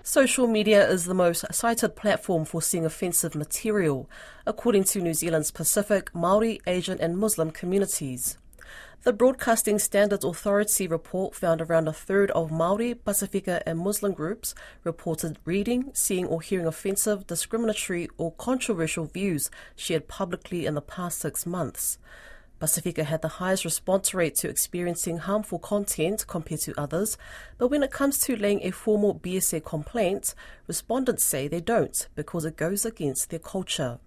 Social media is the most cited platform for seeing offensive material, according to New Zealand's Pacific, Māori, Asian and Muslim communities. The Broadcasting Standards Authority report found around a third of Māori, Pasifika and Muslim groups reported reading, seeing or hearing offensive, discriminatory or controversial views shared publicly in the past 6 months. Pasifika had the highest response rate to experiencing harmful content compared to others, but when it comes to laying a formal BSA complaint, respondents say they don't because it goes against their culture.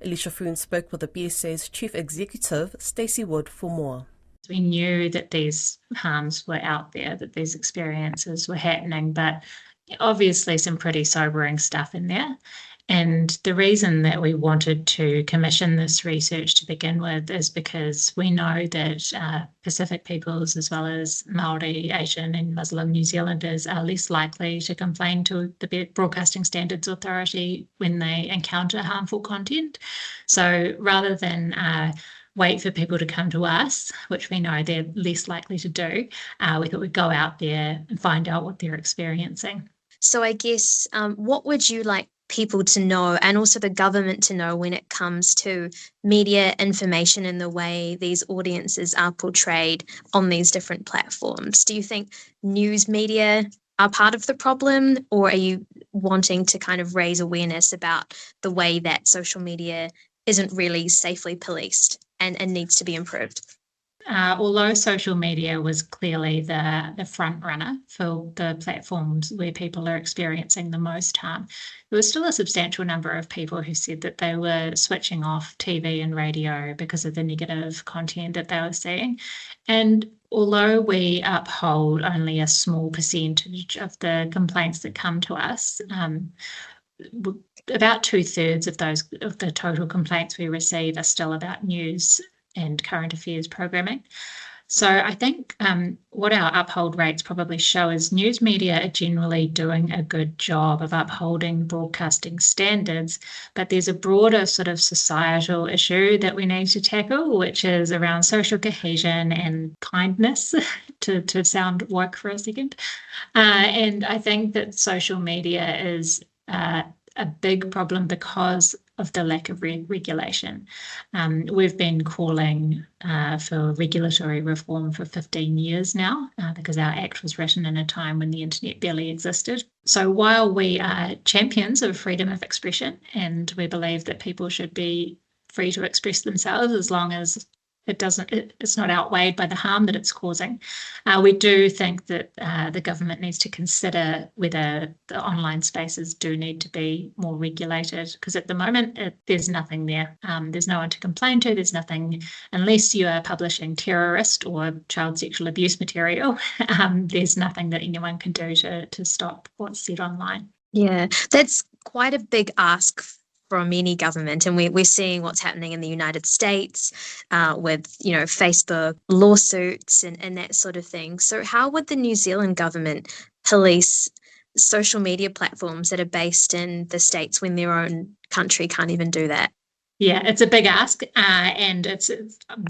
Alicia Foon spoke with the BSA's Chief Executive, Stacey Wood, for more. We knew that these harms were out there, that these experiences were happening, but obviously some pretty sobering stuff in there. And the reason that we wanted to commission this research to begin with is because we know that Pacific peoples, as well as Māori, Asian and Muslim New Zealanders, are less likely to complain to the Broadcasting Standards Authority when they encounter harmful content. So rather than wait for people to come to us, which we know they're less likely to do, we thought we'd go out there and find out what they're experiencing. So I guess what would you like people to know, and also the government to know, when it comes to media information and the way these audiences are portrayed on these different platforms? Do you think news media are part of the problem, or are you wanting to kind of raise awareness about the way that social media isn't really safely policed and needs to be improved? Although social media was clearly the front runner for the platforms where people are experiencing the most harm, there was still a substantial number of people who said that they were switching off TV and radio because of the negative content that they were seeing. And although we uphold only a small percentage of the complaints that come to us, about 2/3 of the total complaints we receive are still about news and current affairs programming. So I think what our uphold rates probably show is news media are generally doing a good job of upholding broadcasting standards, but there's a broader sort of societal issue that we need to tackle, which is around social cohesion and kindness, to sound woke for a second. And I think that social media is a big problem because of the lack of regulation. We've been calling for regulatory reform for 15 years now because our act was written in a time when the internet barely existed. So while we are champions of freedom of expression and we believe that people should be free to express themselves as long as it's not outweighed by the harm that it's causing, we do think that the government needs to consider whether the online spaces do need to be more regulated, because at the moment there's nothing there. There's no one to complain to. There's nothing, unless you are publishing terrorist or child sexual abuse material, there's nothing that anyone can do to stop what's said online. Yeah, that's quite a big ask from any government, and we're seeing what's happening in the United States with Facebook lawsuits and that sort of thing. So how would the New Zealand government police social media platforms that are based in the States when their own country can't even do that? Yeah, it's a big ask, and it's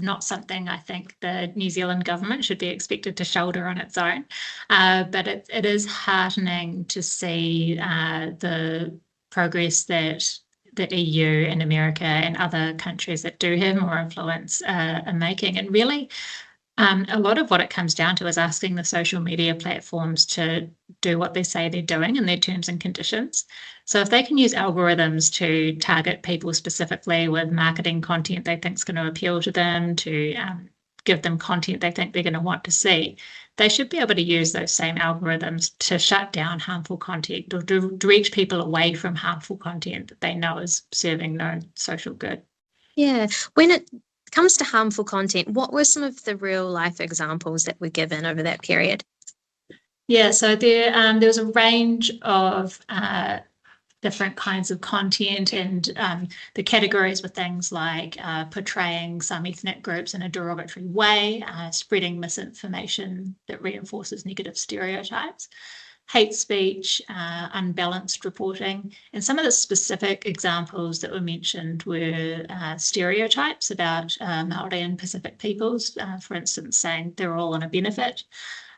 not something I think the New Zealand government should be expected to shoulder on its own. But it is heartening to see the progress that the EU and America and other countries that do have more influence are making. And really, a lot of what it comes down to is asking the social media platforms to do what they say they're doing in their terms and conditions. So if they can use algorithms to target people specifically with marketing content they think is going to appeal to them, to give them content they think they're going to want to see, they should be able to use those same algorithms to shut down harmful content or direct people away from harmful content that they know is serving no social good. Yeah. When it comes to harmful content, what were some of the real life examples that were given over that period? Yeah, so there was a range of different kinds of content, and the categories were things like portraying some ethnic groups in a derogatory way, spreading misinformation that reinforces negative stereotypes, hate speech, unbalanced reporting. And some of the specific examples that were mentioned were stereotypes about Māori and Pacific peoples, for instance, saying they're all on a benefit,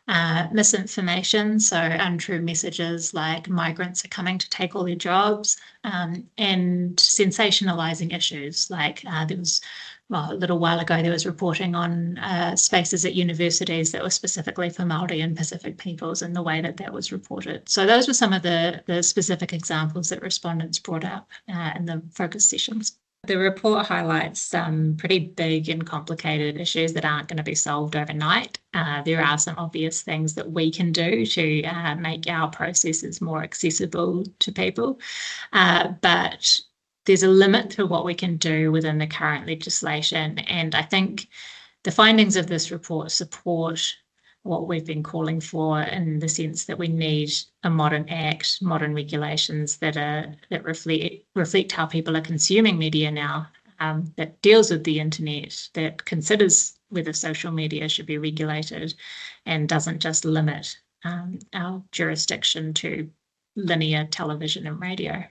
Misinformation, so untrue messages like migrants are coming to take all their jobs, and sensationalizing issues like there was, well, a little while ago there was reporting on spaces at universities that were specifically for Māori and Pacific peoples and the way that that was reported. So those were some of the specific examples that respondents brought up in the focus sessions. The report highlights some pretty big and complicated issues that aren't going to be solved overnight. There are some obvious things that we can do to make our processes more accessible to people, but there's a limit to what we can do within the current legislation. And I think the findings of this report support what we've been calling for, in the sense that we need a modern act, modern regulations that reflect how people are consuming media now, that deals with the internet, that considers whether social media should be regulated, and doesn't just limit our jurisdiction to linear television and radio.